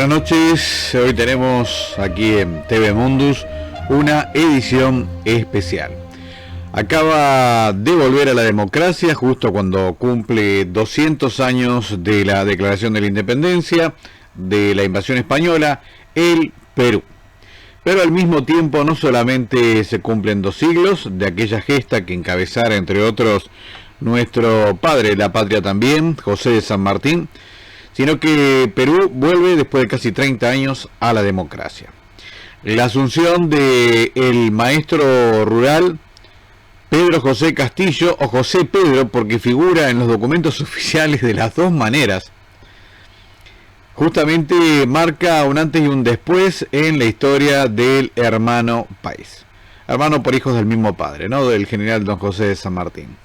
buenas noches. Hoy tenemos aquí en TV Mundus una edición especial. Acaba de volver a la democracia justo cuando cumple 200 años de la Declaración de la Independencia, de la invasión española, el Perú. Pero al mismo tiempo no solamente se cumplen 2 siglos de aquella gesta que encabezara, entre otros, nuestro padre de la patria también, José de San Martín, sino que Perú vuelve después de casi 30 años a la democracia. La asunción del maestro rural Pedro José Castillo, o José Pedro, porque figura en los documentos oficiales de las dos maneras, justamente marca un antes y un después en la historia del hermano país. Hermano por hijos del mismo padre, ¿no? Del general don José de San Martín.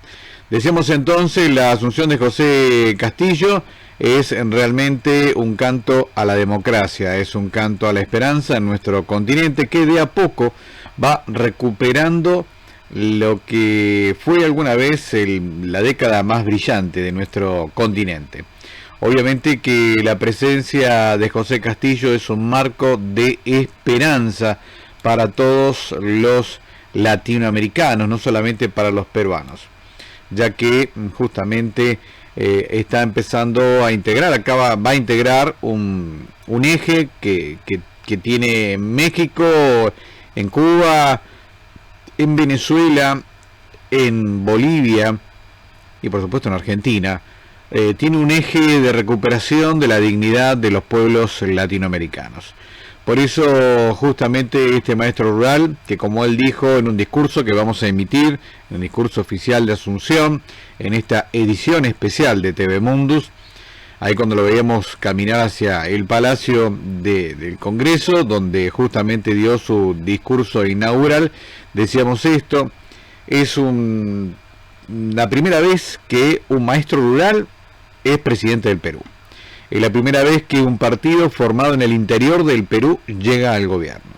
Decíamos entonces, la asunción de José Castillo es realmente un canto a la democracia, es un canto a la esperanza en nuestro continente que de a poco va recuperando lo que fue alguna vez la década más brillante de nuestro continente. Obviamente que la presencia de José Castillo es un marco de esperanza para todos los latinoamericanos, no solamente para los peruanos, ya que justamente está empezando a integrar, va a integrar un eje que tiene México, en Cuba, en Venezuela, en Bolivia y por supuesto en Argentina. Tiene un eje de recuperación de la dignidad de los pueblos latinoamericanos. Por eso justamente este maestro rural, que como él dijo en un discurso que vamos a emitir, en un discurso oficial de Asunción, en esta edición especial de TV Mundus, ahí cuando lo veíamos caminar hacia el Palacio del Congreso, donde justamente dio su discurso inaugural, decíamos esto: es la primera vez que un maestro rural es presidente del Perú. Es la primera vez que un partido formado en el interior del Perú llega al gobierno.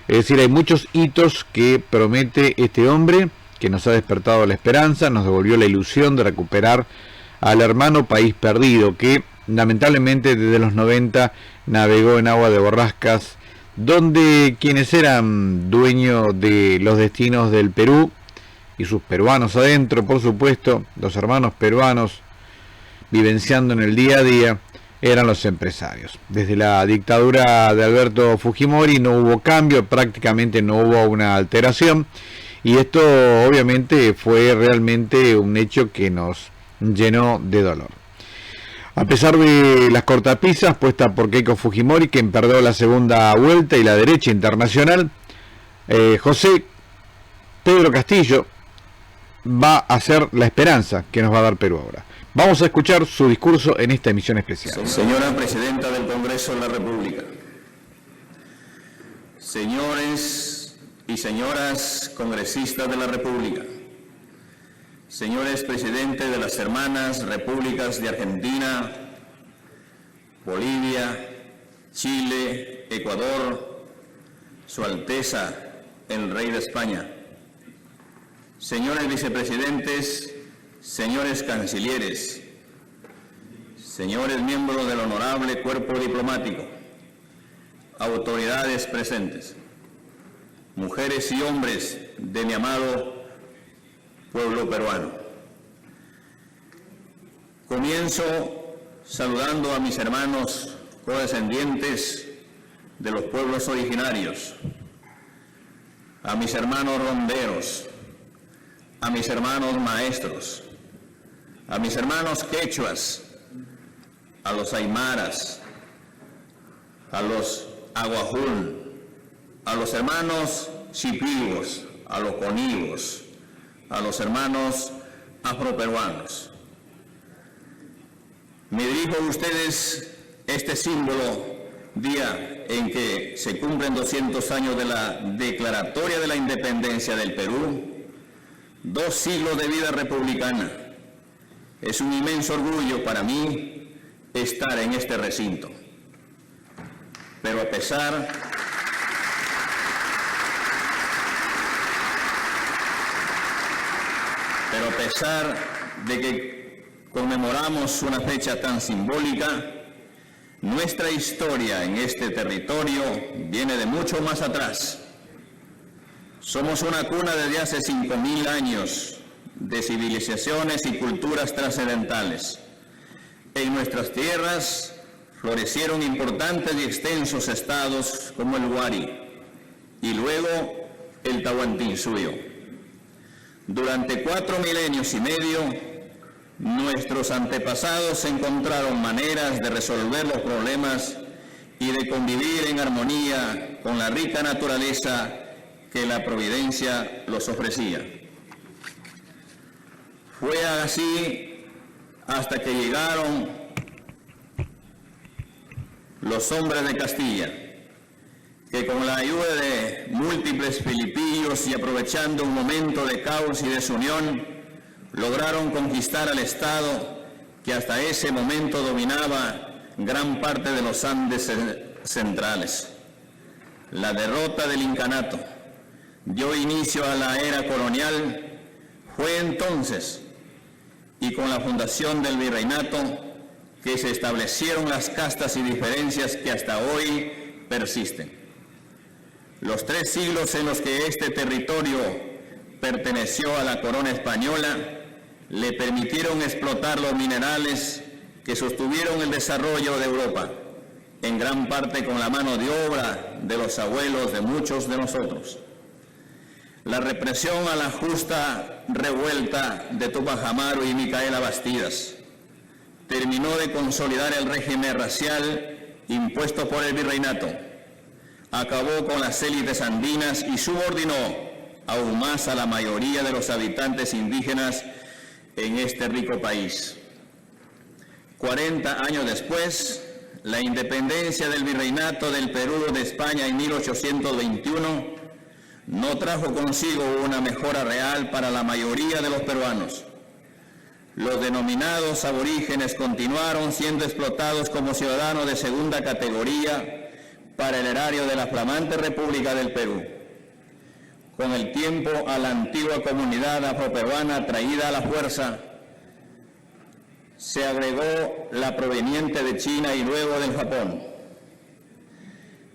Es decir, hay muchos hitos que promete este hombre, que nos ha despertado la esperanza, nos devolvió la ilusión de recuperar al hermano país perdido, que lamentablemente desde los 90 navegó en agua de borrascas, donde quienes eran dueños de los destinos del Perú, y sus peruanos adentro, por supuesto, los hermanos peruanos vivenciando en el día a día, eran los empresarios. Desde la dictadura de Alberto Fujimori no hubo cambio, prácticamente no hubo una alteración, y esto obviamente fue realmente un hecho que nos llenó de dolor. A pesar de las cortapisas puestas por Keiko Fujimori, quien perdió la segunda vuelta, y la derecha internacional, José Pedro Castillo va a ser la esperanza que nos va a dar Perú ahora. Vamos a escuchar su discurso en esta emisión especial. Señora Presidenta del Congreso de la República, señores y señoras congresistas de la República, señores presidentes de las hermanas repúblicas de Argentina, Bolivia, Chile, Ecuador, Su Alteza, el Rey de España, señores vicepresidentes, señores cancilleres, señores miembros del honorable cuerpo diplomático, autoridades presentes, mujeres y hombres de mi amado pueblo peruano. Comienzo saludando a mis hermanos codescendientes de los pueblos originarios, a mis hermanos ronderos, a mis hermanos maestros, a mis hermanos quechuas, a los aymaras, a los aguajún, a los hermanos chipigos, a los conigos, a los hermanos afroperuanos. Me dirijo a ustedes este símbolo día en que se cumplen 200 años de la Declaratoria de la Independencia del Perú, 2 siglos de vida republicana. Es un inmenso orgullo para mí estar en este recinto. Pero a pesar de que conmemoramos una fecha tan simbólica, Nuestra historia en este territorio viene de mucho más atrás. Somos una cuna desde hace 5.000 años de civilizaciones y culturas trascendentales. En nuestras tierras florecieron importantes y extensos estados como el Huari y luego el Tahuantinsuyo. Durante 4 milenios y medio, nuestros antepasados encontraron maneras de resolver los problemas y de convivir en armonía con la rica naturaleza que la providencia los ofrecía. Fue así hasta que llegaron los hombres de Castilla, que con la ayuda de múltiples filipillos y aprovechando un momento de caos y desunión, lograron conquistar al Estado que hasta ese momento dominaba gran parte de los Andes centrales. La derrota del incanato dio inicio a la era colonial. Fue entonces, y con la fundación del virreinato, que se establecieron las castas y diferencias que hasta hoy persisten. Los 3 siglos en los que este territorio perteneció a la corona española le permitieron explotar los minerales que sostuvieron el desarrollo de Europa, en gran parte con la mano de obra de los abuelos de muchos de nosotros. La represión a la justa revuelta de Tupac Amaru y Micaela Bastidas terminó de consolidar el régimen racial impuesto por el virreinato, acabó con las élites andinas y subordinó aún más a la mayoría de los habitantes indígenas en este rico país. 40 años después, la independencia del virreinato del Perú de España en 1821 no trajo consigo una mejora real para la mayoría de los peruanos. Los denominados aborígenes continuaron siendo explotados como ciudadanos de segunda categoría para el erario de la flamante República del Perú. Con el tiempo, a la antigua comunidad afroperuana traída a la fuerza se agregó la proveniente de China y luego del Japón.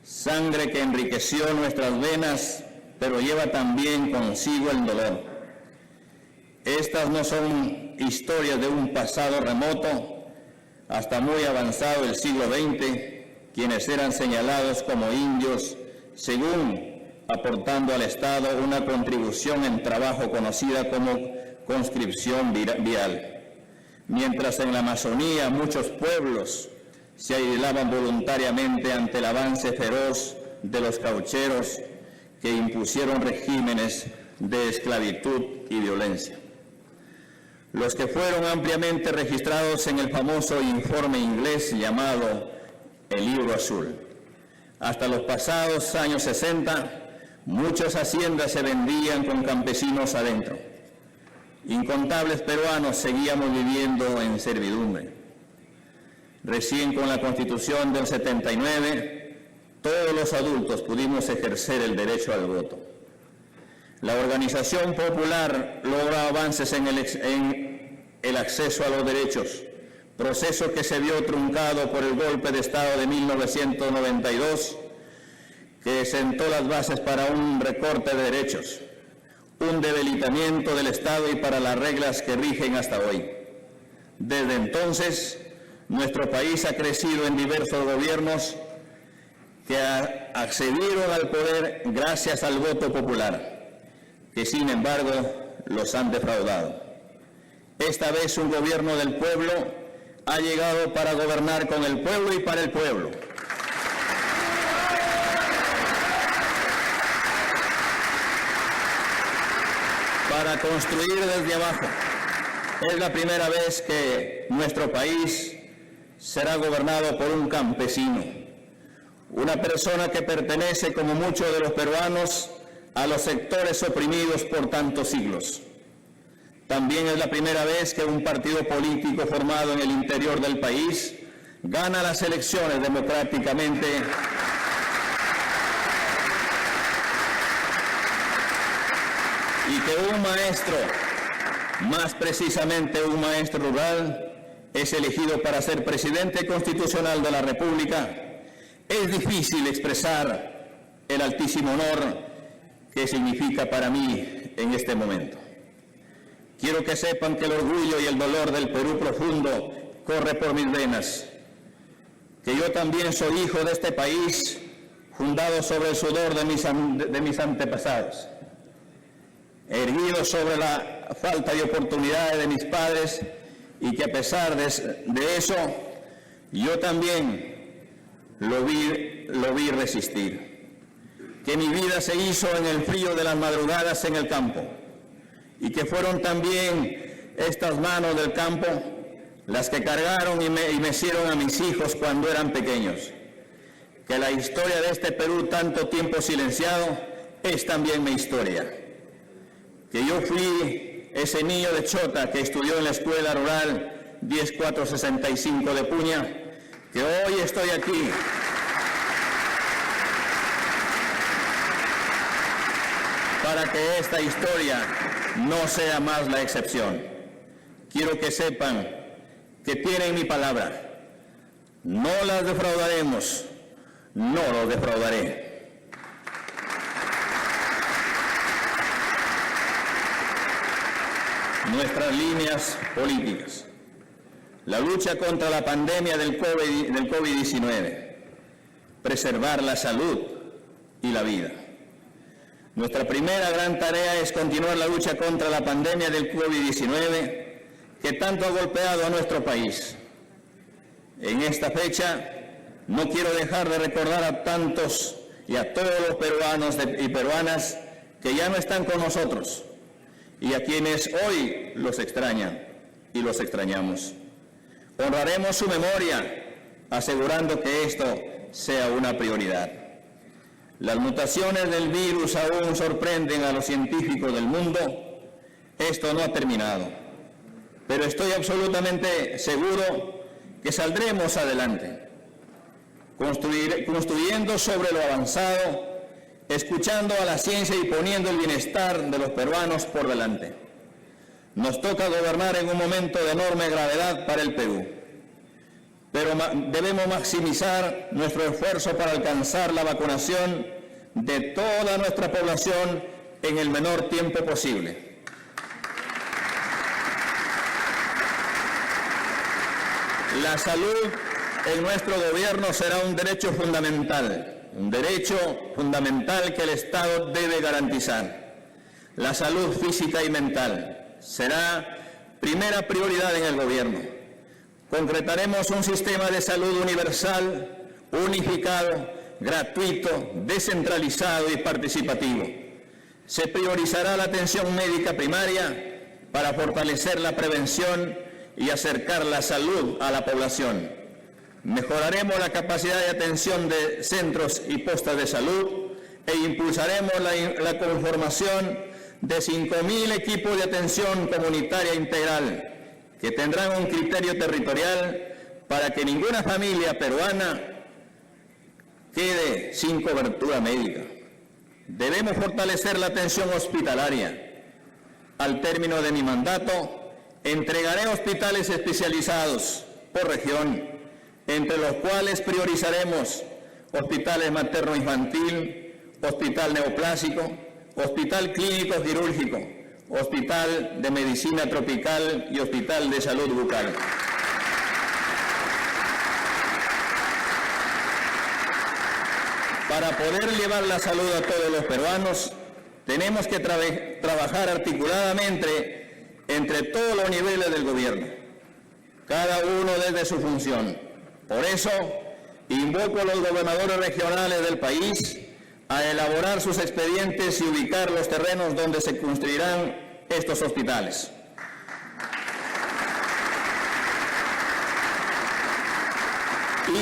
Sangre que enriqueció nuestras venas, pero lleva también consigo el dolor. Estas no son historias de un pasado remoto, hasta muy avanzado el siglo XX, quienes eran señalados como indios, según aportando al Estado una contribución en trabajo conocida como conscripción vial. Mientras en la Amazonía muchos pueblos se aislaban voluntariamente ante el avance feroz de los caucheros que impusieron regímenes de esclavitud y violencia. Los que fueron ampliamente registrados en el famoso informe inglés llamado el Libro Azul. Hasta los pasados años 60, muchas haciendas se vendían con campesinos adentro. Incontables peruanos seguíamos viviendo en servidumbre. Recién con la Constitución del 79, todos los adultos pudimos ejercer el derecho al voto. La organización popular logra avances en el acceso a los derechos, proceso que se vio truncado por el golpe de Estado de 1992, que sentó las bases para un recorte de derechos, un debilitamiento del Estado y para las reglas que rigen hasta hoy. Desde entonces, nuestro país ha crecido en diversos gobiernos que accedieron al poder gracias al voto popular, que sin embargo los han defraudado. Esta vez un gobierno del pueblo ha llegado para gobernar con el pueblo y para el pueblo. Para construir desde abajo. Es la primera vez que nuestro país será gobernado por un campesino, una persona que pertenece, como muchos de los peruanos, a los sectores oprimidos por tantos siglos. También es la primera vez que un partido político formado en el interior del país gana las elecciones democráticamente y que un maestro, más precisamente un maestro rural, es elegido para ser presidente constitucional de la República, es difícil expresar el altísimo honor que significa para mí en este momento. Quiero que sepan que el orgullo y el dolor del Perú profundo corre por mis venas, que yo también soy hijo de este país, fundado sobre el sudor de mis antepasados, erguido sobre la falta de oportunidades de mis padres, y que a pesar de eso, yo también lo vi resistir. Que mi vida se hizo en el frío de las madrugadas en el campo, y que fueron también estas manos del campo las que cargaron y mecieron a mis hijos cuando eran pequeños. Que la historia de este Perú tanto tiempo silenciado es también mi historia. Que yo fui ese niño de Chota que estudió en la escuela rural 10465 de Puña, que hoy estoy aquí para que esta historia no sea más la excepción. Quiero que sepan que tienen mi palabra. No las defraudaremos, no los defraudaré. Nuestras líneas políticas: la lucha contra la pandemia del COVID-19, preservar la salud y la vida. Nuestra primera gran tarea es continuar la lucha contra la pandemia del COVID-19 que tanto ha golpeado a nuestro país. En esta fecha no quiero dejar de recordar a tantos y a todos los peruanos y peruanas que ya no están con nosotros y a quienes hoy los extrañan y los extrañamos. Honraremos su memoria, asegurando que esto sea una prioridad. Las mutaciones del virus aún sorprenden a los científicos del mundo. Esto no ha terminado, pero estoy absolutamente seguro que saldremos adelante, construyendo sobre lo avanzado, escuchando a la ciencia y poniendo el bienestar de los peruanos por delante. Nos toca gobernar en un momento de enorme gravedad para el Perú, pero debemos maximizar nuestro esfuerzo para alcanzar la vacunación de toda nuestra población en el menor tiempo posible. La salud en nuestro gobierno será un derecho fundamental que el Estado debe garantizar. La salud física y mental será primera prioridad en el gobierno. Concretaremos un sistema de salud universal, unificado, gratuito, descentralizado y participativo. Se priorizará la atención médica primaria para fortalecer la prevención y acercar la salud a la población. Mejoraremos la capacidad de atención de centros y postas de salud e impulsaremos la conformación de 5.000 equipos de atención comunitaria integral que tendrán un criterio territorial para que ninguna familia peruana quede sin cobertura médica. Debemos fortalecer la atención hospitalaria. Al término de mi mandato, entregaré hospitales especializados por región, entre los cuales priorizaremos hospitales materno-infantil, hospital neoplásico, hospital clínico quirúrgico, hospital de medicina tropical y hospital de salud bucal. Para poder llevar la salud a todos los peruanos, tenemos que trabajar articuladamente entre todos los niveles del gobierno, cada uno desde su función. Por eso, invoco a los gobernadores regionales del país a elaborar sus expedientes y ubicar los terrenos donde se construirán estos hospitales.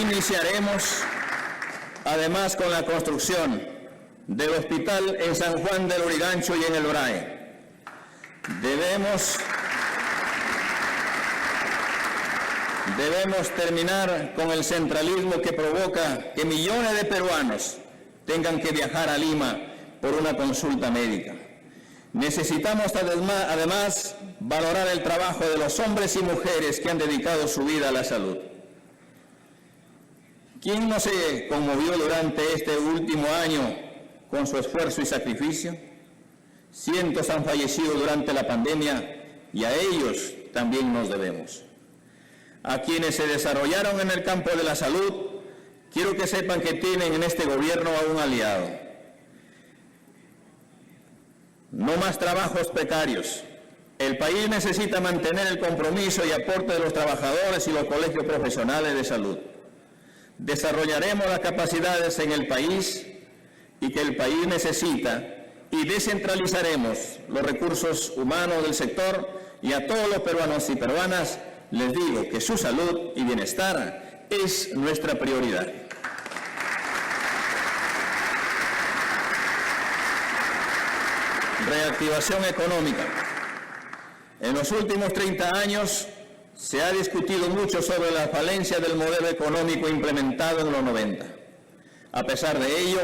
Iniciaremos, además, con la construcción del hospital en San Juan del Lurigancho y en el Brae. Debemos terminar con el centralismo que provoca que millones de peruanos tengan que viajar a Lima por una consulta médica. Necesitamos además valorar el trabajo de los hombres y mujeres que han dedicado su vida a la salud. ¿Quién no se conmovió durante este último año con su esfuerzo y sacrificio? Cientos han fallecido durante la pandemia y a ellos también nos debemos. A quienes se desarrollaron en el campo de la salud, quiero que sepan que tienen en este gobierno a un aliado. No más trabajos precarios. El país necesita mantener el compromiso y aporte de los trabajadores y los colegios profesionales de salud. Desarrollaremos las capacidades en el país y que el país necesita y descentralizaremos los recursos humanos del sector y a todos los peruanos y peruanas les digo que su salud y bienestar es nuestra prioridad. Reactivación económica. En los últimos 30 años se ha discutido mucho sobre la falencia del modelo económico implementado en los 90. A pesar de ello,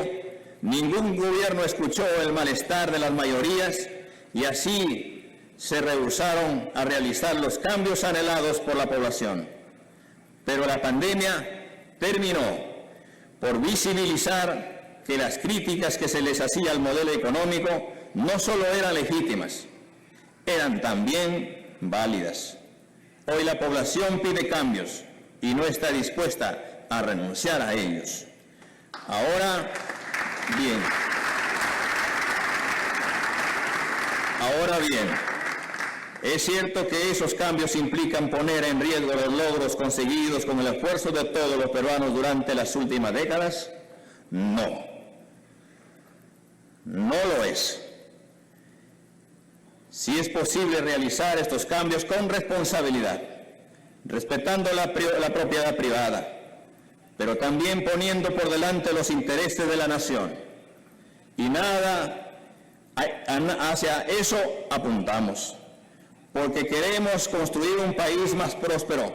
ningún gobierno escuchó el malestar de las mayorías y así se rehusaron a realizar los cambios anhelados por la población. Pero la pandemia terminó por visibilizar que las críticas que se les hacía al modelo económico no solo eran legítimas, eran también válidas. Hoy la población pide cambios y no está dispuesta a renunciar a ellos. Ahora bien, ¿es cierto que esos cambios implican poner en riesgo los logros conseguidos con el esfuerzo de todos los peruanos durante las últimas décadas? No, no lo es. Sí es posible realizar estos cambios con responsabilidad, respetando la propiedad privada, pero también poniendo por delante los intereses de la nación. Y hacia eso apuntamos, porque queremos construir un país más próspero,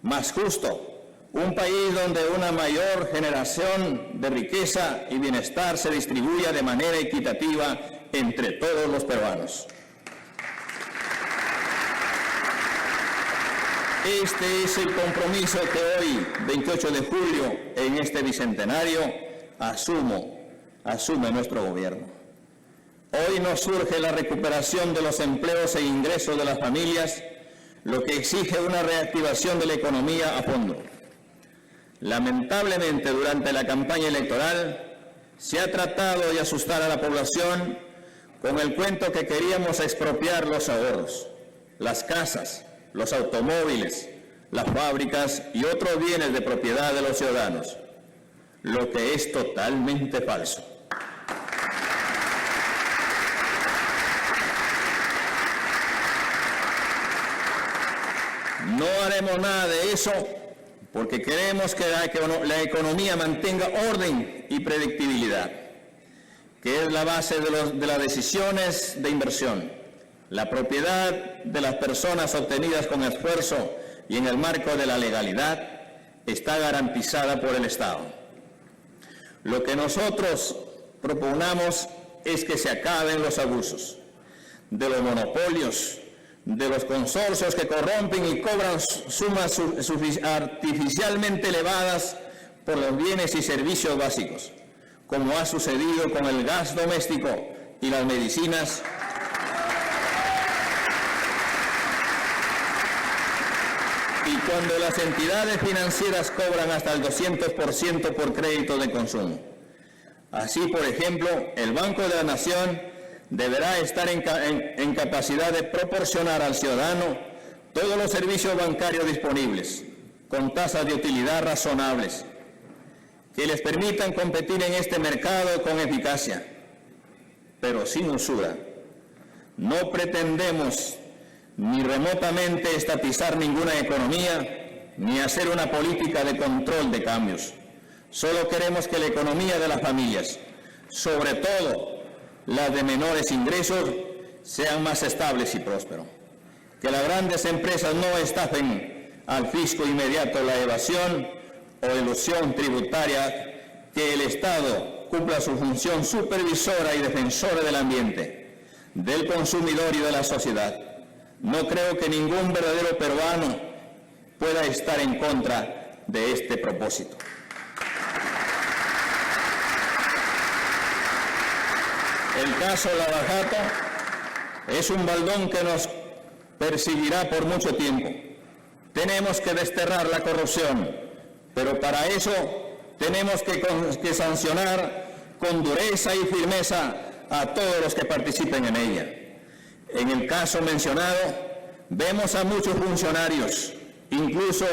más justo, un país donde una mayor generación de riqueza y bienestar se distribuya de manera equitativa entre todos los peruanos. Este es el compromiso que hoy, 28 de julio, en este bicentenario, asume nuestro gobierno. Hoy nos surge la recuperación de los empleos e ingresos de las familias, lo que exige una reactivación de la economía a fondo. Lamentablemente, durante la campaña electoral, se ha tratado de asustar a la población con el cuento que queríamos expropiar los ahorros, las casas, los automóviles, las fábricas y otros bienes de propiedad de los ciudadanos, lo que es totalmente falso. No haremos nada de eso porque queremos que la economía mantenga orden y predictibilidad, que es la base de las decisiones de inversión. La propiedad de las personas obtenidas con esfuerzo y en el marco de la legalidad está garantizada por el Estado. Lo que nosotros proponemos es que se acaben los abusos de los monopolios, de los consorcios que corrompen y cobran sumas artificialmente elevadas por los bienes y servicios básicos, como ha sucedido con el gas doméstico y las medicinas. Y cuando las entidades financieras cobran hasta el 200% por crédito de consumo. Así, por ejemplo, el Banco de la Nación deberá estar en capacidad de proporcionar al ciudadano todos los servicios bancarios disponibles, con tasas de utilidad razonables, que les permitan competir en este mercado con eficacia, pero sin usura. No pretendemos ni remotamente estatizar ninguna economía, ni hacer una política de control de cambios. Solo queremos que la economía de las familias, sobre todo las de menores ingresos, sean más estables y prósperos. Que las grandes empresas no estafen al fisco inmediato la evasión o elusión tributaria, que el Estado cumpla su función supervisora y defensora del ambiente, del consumidor y de la sociedad. No creo que ningún verdadero peruano pueda estar en contra de este propósito. El caso Lavajato es un baldón que nos perseguirá por mucho tiempo. Tenemos que desterrar la corrupción, pero para eso tenemos que sancionar con dureza y firmeza a todos los que participen en ella. En el caso mencionado, vemos a muchos funcionarios, incluso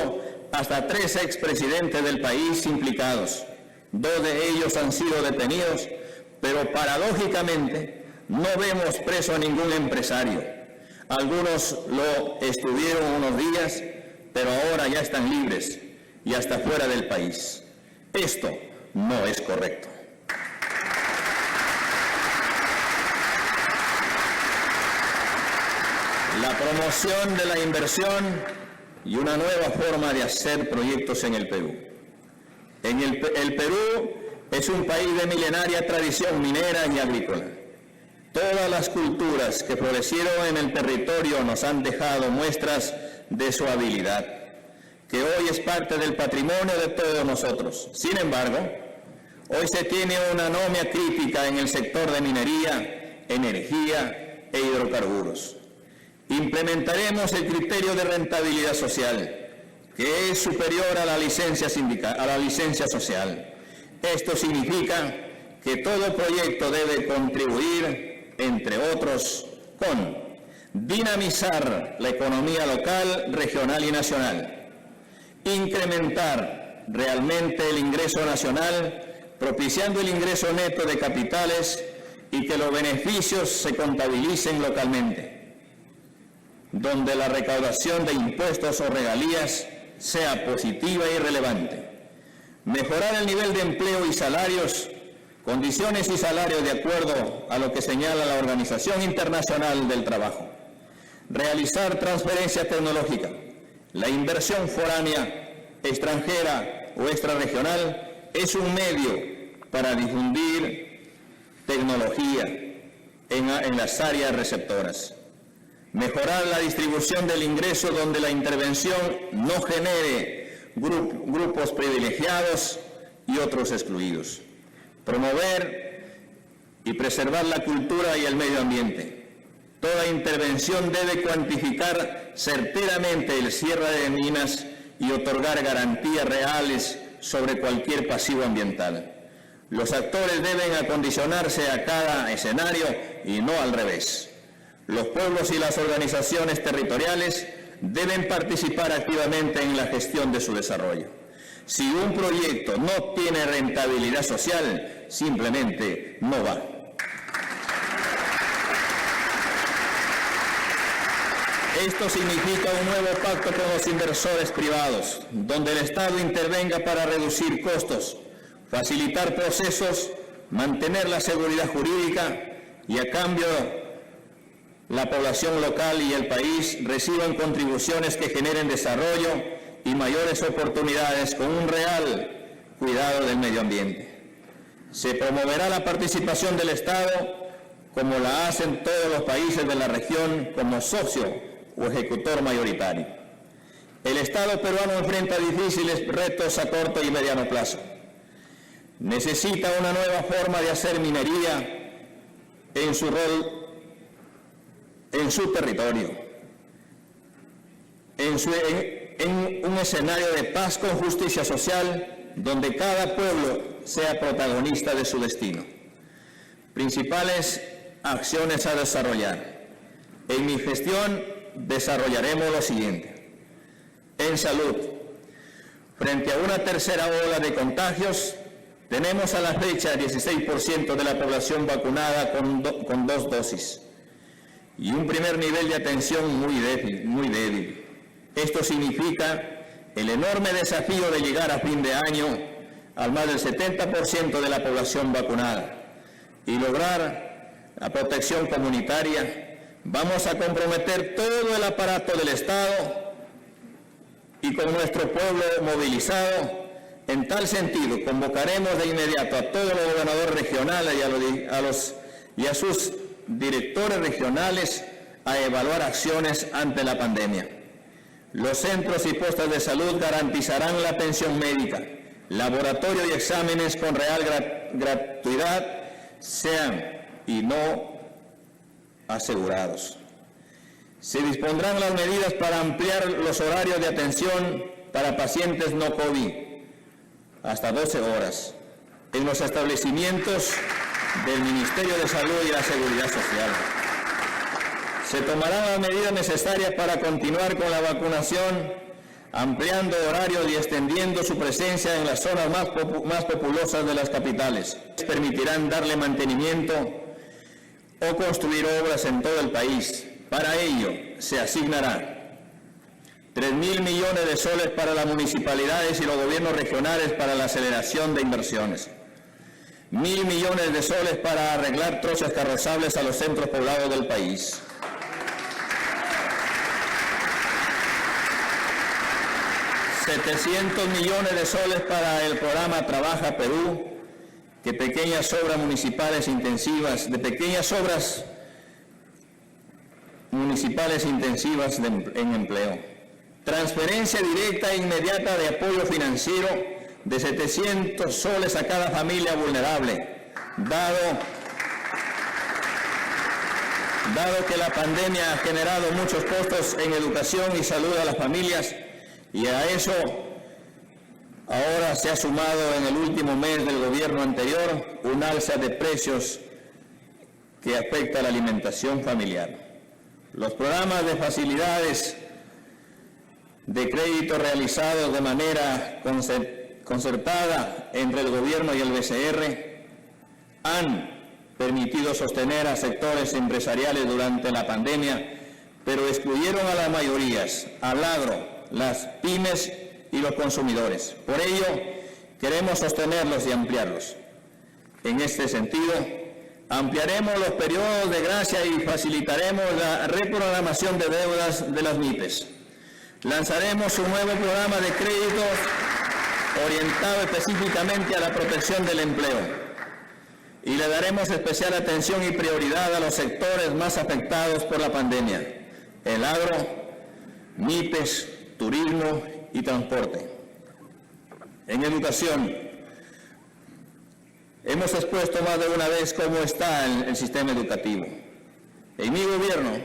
hasta 3 expresidentes del país implicados. 2 de ellos han sido detenidos, pero paradójicamente no vemos preso a ningún empresario. Algunos lo estuvieron unos días, pero ahora ya están libres y hasta fuera del país. Esto no es correcto. La promoción de la inversión y una nueva forma de hacer proyectos en el Perú. El Perú es un país de milenaria tradición minera y agrícola. Todas las culturas que florecieron en el territorio nos han dejado muestras de su habilidad, que hoy es parte del patrimonio de todos nosotros. Sin embargo, hoy se tiene una anomia crítica en el sector de minería, energía e hidrocarburos. Implementaremos el criterio de rentabilidad social, que es superior a la licencia social. Esto significa que todo proyecto debe contribuir, entre otros, con dinamizar la economía local, regional y nacional, incrementar realmente el ingreso nacional, propiciando el ingreso neto de capitales y que los beneficios se contabilicen localmente, donde la recaudación de impuestos o regalías sea positiva y relevante. Mejorar el nivel de empleo y salarios, condiciones y salarios de acuerdo a lo que señala la Organización Internacional del Trabajo. Realizar transferencia tecnológica. La inversión foránea, extranjera o extrarregional es un medio para difundir tecnología en las áreas receptoras. Mejorar la distribución del ingreso donde la intervención no genere grupos privilegiados y otros excluidos. Promover y preservar la cultura y el medio ambiente. Toda intervención debe cuantificar certeramente el cierre de minas y otorgar garantías reales sobre cualquier pasivo ambiental. Los actores deben acondicionarse a cada escenario y no al revés. Los pueblos y las organizaciones territoriales deben participar activamente en la gestión de su desarrollo. Si un proyecto no tiene rentabilidad social, simplemente no va. Esto significa un nuevo pacto con los inversores privados, donde el Estado intervenga para reducir costos, facilitar procesos, mantener la seguridad jurídica y a cambio la población local y el país reciban contribuciones que generen desarrollo y mayores oportunidades con un real cuidado del medio ambiente. Se promoverá la participación del Estado, como la hacen todos los países de la región, como socio o ejecutor mayoritario. El Estado peruano enfrenta difíciles retos a corto y mediano plazo. Necesita una nueva forma de hacer minería en su rol, en su territorio, en un escenario de paz con justicia social, donde cada pueblo sea protagonista de su destino. Principales acciones a desarrollar. En mi gestión desarrollaremos lo siguiente. En salud, frente a una tercera ola de contagios, tenemos a la fecha 16% de la población vacunada con 2 dosis. Y un primer nivel de atención muy débil. Esto significa el enorme desafío de llegar a fin de año al más del 70% de la población vacunada y lograr la protección comunitaria. Vamos a comprometer todo el aparato del Estado y con nuestro pueblo movilizado. En tal sentido, convocaremos de inmediato a todos los gobernadores regionales y a sus directores regionales a evaluar acciones ante la pandemia. Los centros y postas de salud garantizarán la atención médica, laboratorio y exámenes con real gratuidad sean y no asegurados. Se dispondrán las medidas para ampliar los horarios de atención para pacientes no COVID hasta 12 horas en los establecimientos del Ministerio de Salud y la Seguridad Social. Se tomarán las medidas necesarias para continuar con la vacunación, ampliando horarios y extendiendo su presencia en las zonas más populosas de las capitales. Permitirán darle mantenimiento o construir obras en todo el país. Para ello se asignará 3.000 millones de soles para las municipalidades y los gobiernos regionales para la aceleración de inversiones. 1.000 millones de soles para arreglar trochas carrozables a los centros poblados del país. 700 millones de soles para el programa Trabaja Perú, que pequeñas obras municipales intensivas, en empleo. Transferencia directa e inmediata de apoyo financiero de 700 soles a cada familia vulnerable, dado que la pandemia ha generado muchos costos en educación y salud a las familias, y a eso ahora se ha sumado en el último mes del gobierno anterior un alza de precios que afecta a la alimentación familiar. Los programas de facilidades de crédito realizados de manera concertada entre el gobierno y el BCR han permitido sostener a sectores empresariales durante la pandemia, pero excluyeron a las mayorías, al agro, las pymes y los consumidores. Por ello, queremos sostenerlos y ampliarlos. En este sentido, ampliaremos los periodos de gracia y facilitaremos la reprogramación de deudas de las MIPES. Lanzaremos un nuevo programa de créditos orientado específicamente a la protección del empleo y le daremos especial atención y prioridad a los sectores más afectados por la pandemia: el agro, MIPES, turismo y transporte. En educación, hemos expuesto más de una vez cómo está el sistema educativo. En mi gobierno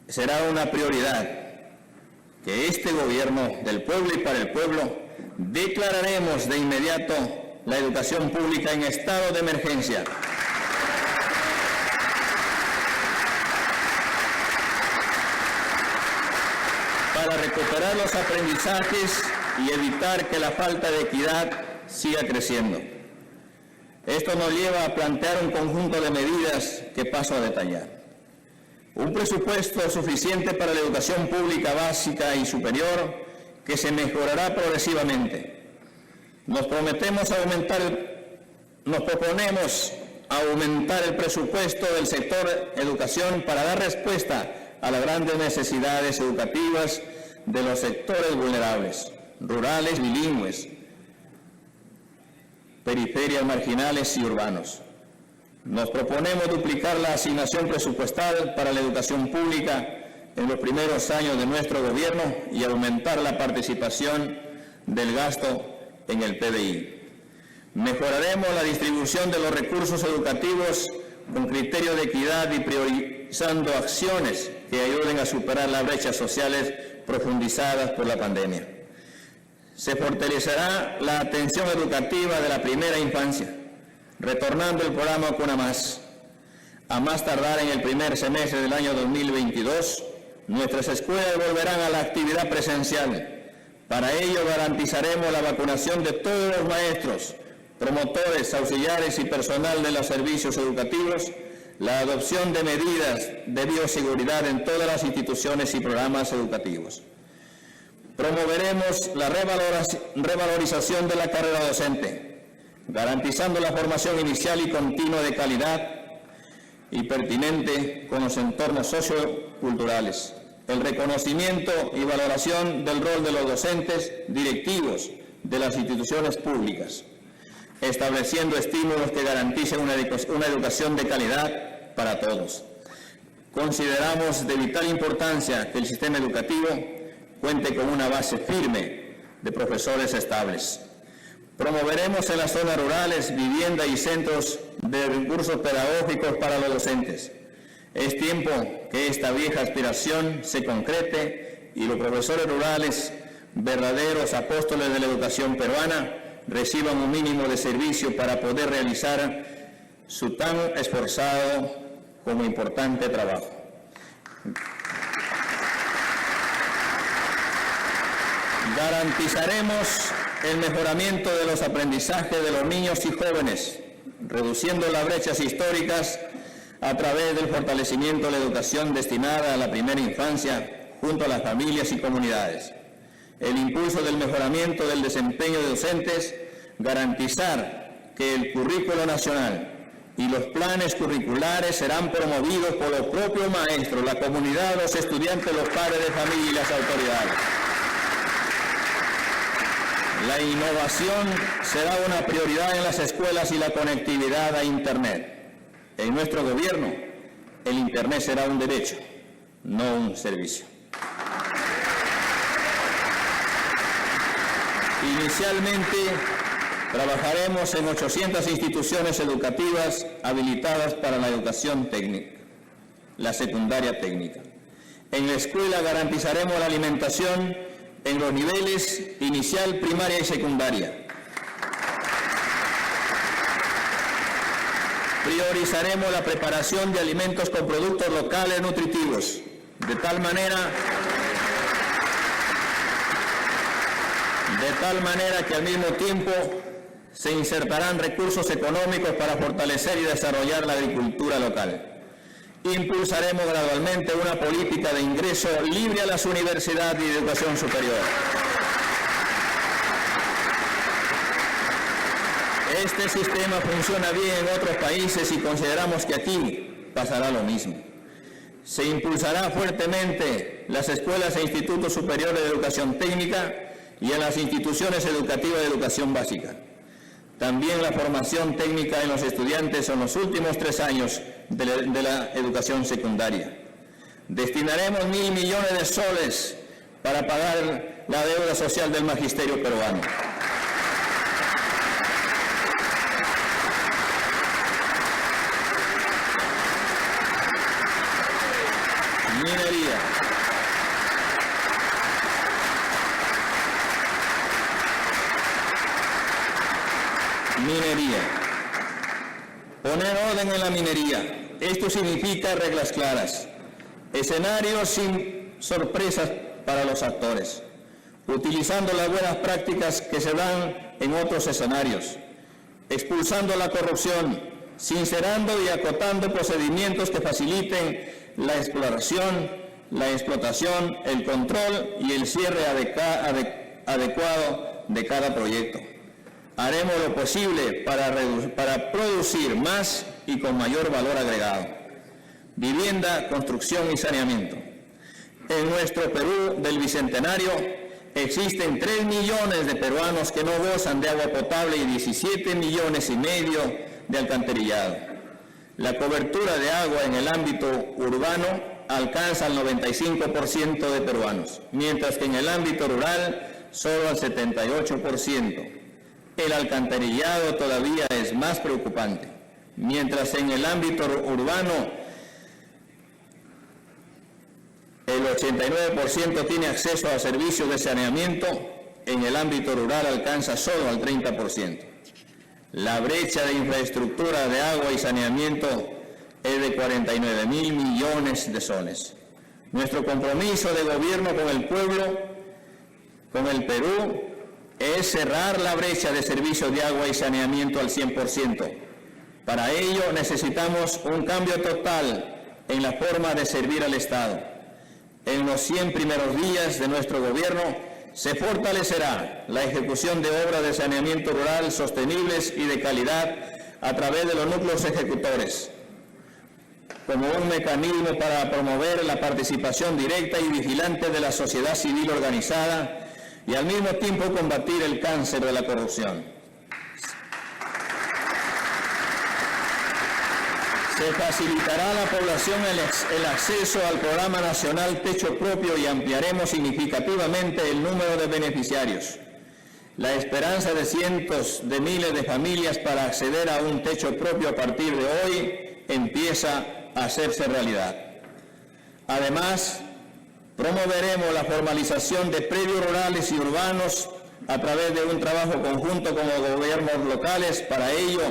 será una prioridad que este gobierno del pueblo y para el pueblo declararemos de inmediato la educación pública en estado de emergencia. Para recuperar los aprendizajes y evitar que la falta de equidad siga creciendo. Esto nos lleva a plantear un conjunto de medidas que paso a detallar. Un presupuesto suficiente para la educación pública básica y superior que se mejorará progresivamente. Nos proponemos aumentar el presupuesto del sector educación para dar respuesta a las grandes necesidades educativas de los sectores vulnerables, rurales, bilingües, periferias marginales y urbanos. Nos proponemos duplicar la asignación presupuestal para la educación pública en los primeros años de nuestro gobierno y aumentar la participación del gasto en el PBI. Mejoraremos la distribución de los recursos educativos con criterio de equidad y priorizando acciones que ayuden a superar las brechas sociales profundizadas por la pandemia. Se fortalecerá la atención educativa de la primera infancia, retornando el programa Cuna Más. A más tardar en el primer semestre del año 2022, nuestras escuelas volverán a la actividad presencial. Para ello garantizaremos la vacunación de todos los maestros, promotores, auxiliares y personal de los servicios educativos, la adopción de medidas de bioseguridad en todas las instituciones y programas educativos. Promoveremos la revalorización de la carrera docente, garantizando la formación inicial y continua de calidad y pertinente con los entornos socioculturales, el reconocimiento y valoración del rol de los docentes directivos de las instituciones públicas, estableciendo estímulos que garanticen una educación de calidad para todos. Consideramos de vital importancia que el sistema educativo cuente con una base firme de profesores estables. Promoveremos en las zonas rurales vivienda y centros de recursos pedagógicos para los docentes. Es tiempo que esta vieja aspiración se concrete y los profesores rurales, verdaderos apóstoles de la educación peruana, reciban un mínimo de servicio para poder realizar su tan esforzado como importante trabajo. Garantizaremos el mejoramiento de los aprendizajes de los niños y jóvenes, reduciendo las brechas históricas a través del fortalecimiento de la educación destinada a la primera infancia junto a las familias y comunidades. El impulso del mejoramiento del desempeño de docentes, garantizar que el currículo nacional y los planes curriculares serán promovidos por los propios maestros, la comunidad, los estudiantes, los padres de familia y las autoridades. La innovación será una prioridad en las escuelas y la conectividad a Internet. En nuestro gobierno, el Internet será un derecho, no un servicio. Inicialmente, trabajaremos en 800 instituciones educativas habilitadas para la educación técnica, la secundaria técnica. En la escuela garantizaremos la alimentación en los niveles inicial, primaria y secundaria. Priorizaremos la preparación de alimentos con productos locales nutritivos, de tal manera que al mismo tiempo se insertarán recursos económicos para fortalecer y desarrollar la agricultura local. Impulsaremos gradualmente una política de ingreso libre a las universidades y de educación superior. Este sistema funciona bien en otros países y consideramos que aquí pasará lo mismo. Se impulsará fuertemente las escuelas e institutos superiores de educación técnica y en las instituciones educativas de educación básica. También la formación técnica en los estudiantes en los últimos 3 años de la educación secundaria. Destinaremos 1.000 millones de soles para pagar la deuda social del magisterio peruano. Minería. Poner orden en la minería. Esto significa reglas claras, escenarios sin sorpresas para los actores, utilizando las buenas prácticas que se dan en otros escenarios, expulsando la corrupción, sincerando y acotando procedimientos que faciliten la exploración, la explotación, el control y el cierre adecuado de cada proyecto. Haremos lo posible para producir más y con mayor valor agregado. Vivienda, construcción y saneamiento. En nuestro Perú del Bicentenario existen 3 millones de peruanos que no gozan de agua potable y 17 millones y medio de alcantarillado. La cobertura de agua en el ámbito urbano alcanza al 95% de peruanos, mientras que en el ámbito rural solo al 78%. El alcantarillado todavía es más preocupante. Mientras en el ámbito urbano el 89% tiene acceso a servicios de saneamiento, en el ámbito rural alcanza solo al 30%. La brecha de infraestructura de agua y saneamiento es de 49.000 millones de soles. Nuestro compromiso de gobierno con el pueblo, con el Perú, es cerrar la brecha de servicios de agua y saneamiento al 100%. Para ello necesitamos un cambio total en la forma de servir al Estado. En los 100 primeros días de nuestro gobierno se fortalecerá la ejecución de obras de saneamiento rural sostenibles y de calidad a través de los núcleos ejecutores, como un mecanismo para promover la participación directa y vigilante de la sociedad civil organizada y al mismo tiempo combatir el cáncer de la corrupción. Se facilitará a la población el acceso al Programa Nacional Techo Propio y ampliaremos significativamente el número de beneficiarios. La esperanza de cientos de miles de familias para acceder a un techo propio a partir de hoy empieza a hacerse realidad. Además, promoveremos la formalización de predios rurales y urbanos a través de un trabajo conjunto con los gobiernos locales. Para ello,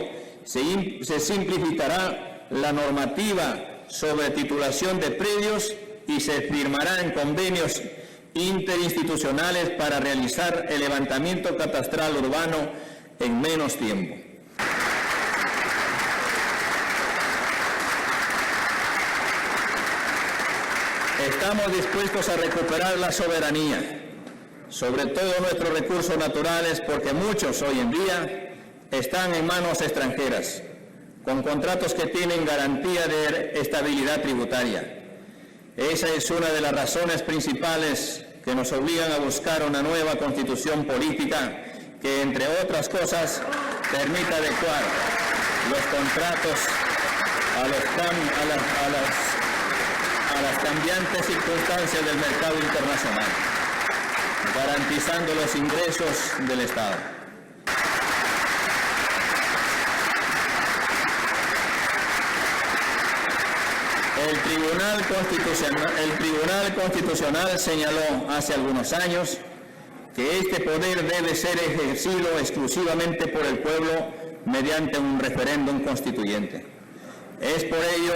se simplificará la normativa sobre titulación de predios y se firmarán convenios interinstitucionales para realizar el levantamiento catastral urbano en menos tiempo. Estamos dispuestos a recuperar la soberanía sobre todos nuestros recursos naturales, porque muchos hoy en día están en manos extranjeras, con contratos que tienen garantía de estabilidad tributaria. Esa es una de las razones principales que nos obligan a buscar una nueva constitución política que, entre otras cosas, permita adecuar los contratos a las cambiantes circunstancias del mercado internacional, garantizando los ingresos del Estado. El Tribunal Constitucional señaló hace algunos años que este poder debe ser ejercido exclusivamente por el pueblo mediante un referéndum constituyente. Es por ello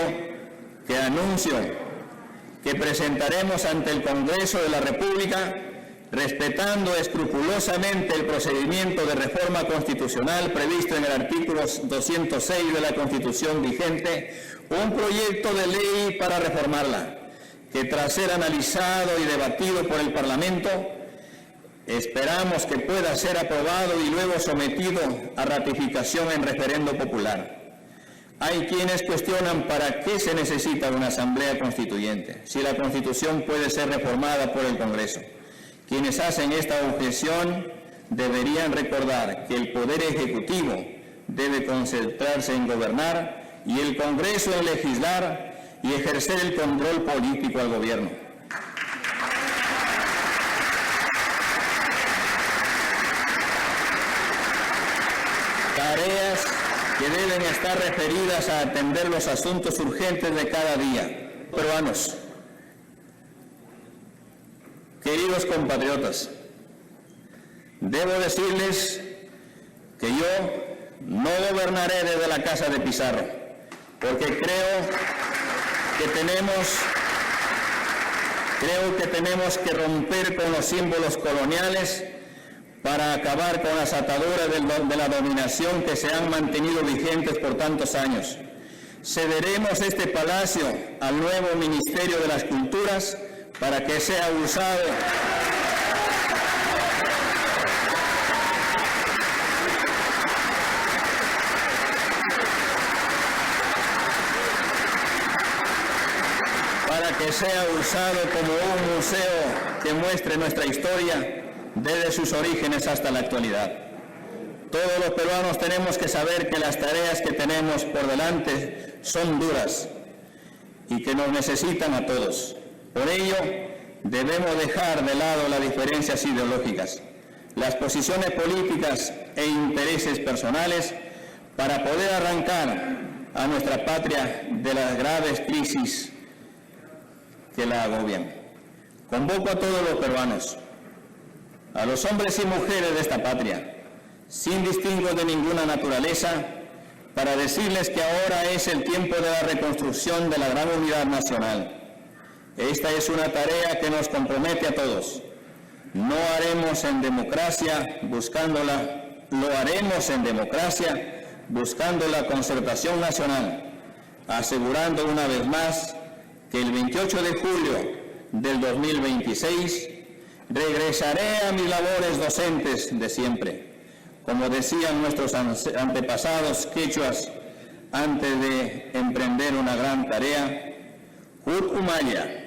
que anuncio que presentaremos ante el Congreso de la República, respetando escrupulosamente el procedimiento de reforma constitucional previsto en el artículo 206 de la Constitución vigente, un proyecto de ley para reformarla, que tras ser analizado y debatido por el Parlamento, esperamos que pueda ser aprobado y luego sometido a ratificación en referendo popular. Hay quienes cuestionan para qué se necesita una asamblea constituyente, si la Constitución puede ser reformada por el Congreso. Quienes hacen esta objeción deberían recordar que el Poder Ejecutivo debe concentrarse en gobernar y el Congreso en legislar y ejercer el control político al gobierno. Tareas que deben estar referidas a atender los asuntos urgentes de cada día. Peruanos, queridos compatriotas, debo decirles que yo no gobernaré desde la casa de Pizarro, porque creo que tenemos que romper con los símbolos coloniales para acabar con las ataduras de la dominación que se han mantenido vigentes por tantos años. Cederemos este palacio al nuevo Ministerio de las Culturas para que sea usado como un museo que muestre nuestra historia desde sus orígenes hasta la actualidad. Todos los peruanos tenemos que saber que las tareas que tenemos por delante son duras y que nos necesitan a todos. Por ello, debemos dejar de lado las diferencias ideológicas, las posiciones políticas e intereses personales para poder arrancar a nuestra patria de las graves crisis que la agobian. Convoco a todos los peruanos, a los hombres y mujeres de esta patria, sin distingo de ninguna naturaleza, para decirles que ahora es el tiempo de la reconstrucción de la gran unidad nacional. Esta es una tarea que nos compromete a todos. Lo haremos en democracia buscando la concertación nacional, asegurando una vez más que el 28 de julio del 2026 regresaré a mis labores docentes de siempre. Como decían nuestros antepasados quechuas antes de emprender una gran tarea, Hut Umaya,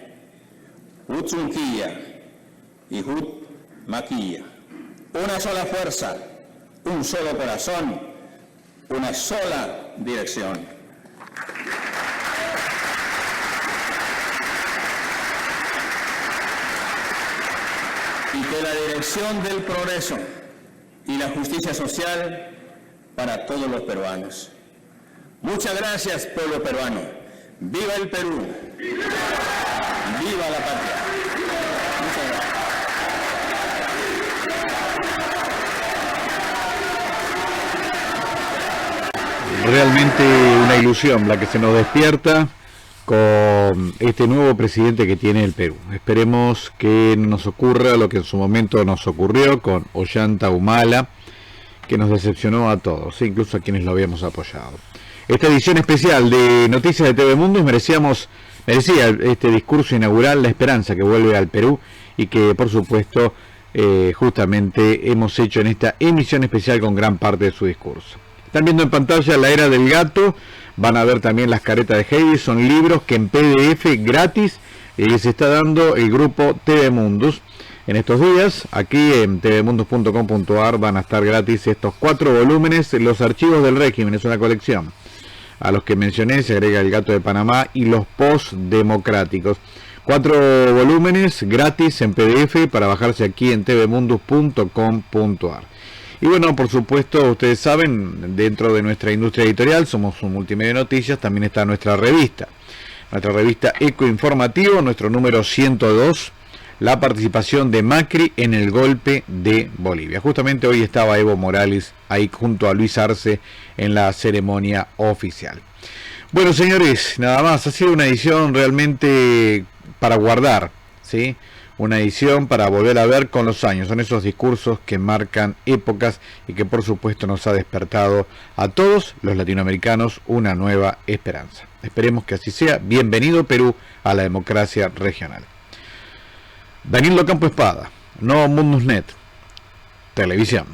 Hut Zunquilla y Hut Maquilla. Una sola fuerza, un solo corazón, una sola dirección. y que la dirección del progreso y la justicia social para todos los peruanos. Muchas gracias, pueblo peruano. ¡Viva el Perú! ¡Viva la patria! Muchas gracias. Realmente una ilusión la que se nos despierta con este nuevo presidente que tiene el Perú. Esperemos que no nos ocurra lo que en su momento nos ocurrió con Ollanta Humala, que nos decepcionó a todos, incluso a quienes lo habíamos apoyado. Esta edición especial de Noticias de TV Mundo merecía este discurso inaugural, la esperanza que vuelve al Perú y que por supuesto justamente hemos hecho en esta emisión especial con gran parte de su discurso. Están viendo en pantalla La Era del Gato, van a ver también Las Caretas de Heidi, son libros que en PDF gratis les está dando el grupo TV Mundus. En estos días, aquí en tvmundus.com.ar van a estar gratis estos 4 volúmenes, los archivos del régimen, es una colección. A los que mencioné se agrega El Gato de Panamá y los post-democráticos. 4 volúmenes gratis en PDF para bajarse aquí en tvmundus.com.ar. Y bueno, por supuesto, ustedes saben, dentro de nuestra industria editorial, somos un multimedia de noticias, también está nuestra revista Eco Informativo, nuestro número 102, la participación de Macri en el golpe de Bolivia. Justamente hoy estaba Evo Morales ahí junto a Luis Arce en la ceremonia oficial. Bueno, señores, nada más, ha sido una edición realmente para guardar, ¿sí? Una edición para volver a ver con los años. Son esos discursos que marcan épocas y que por supuesto nos ha despertado a todos los latinoamericanos una nueva esperanza. Esperemos que así sea. Bienvenido Perú a la democracia regional. Daniel Locampo Espada, No Mundus Net, Televisión.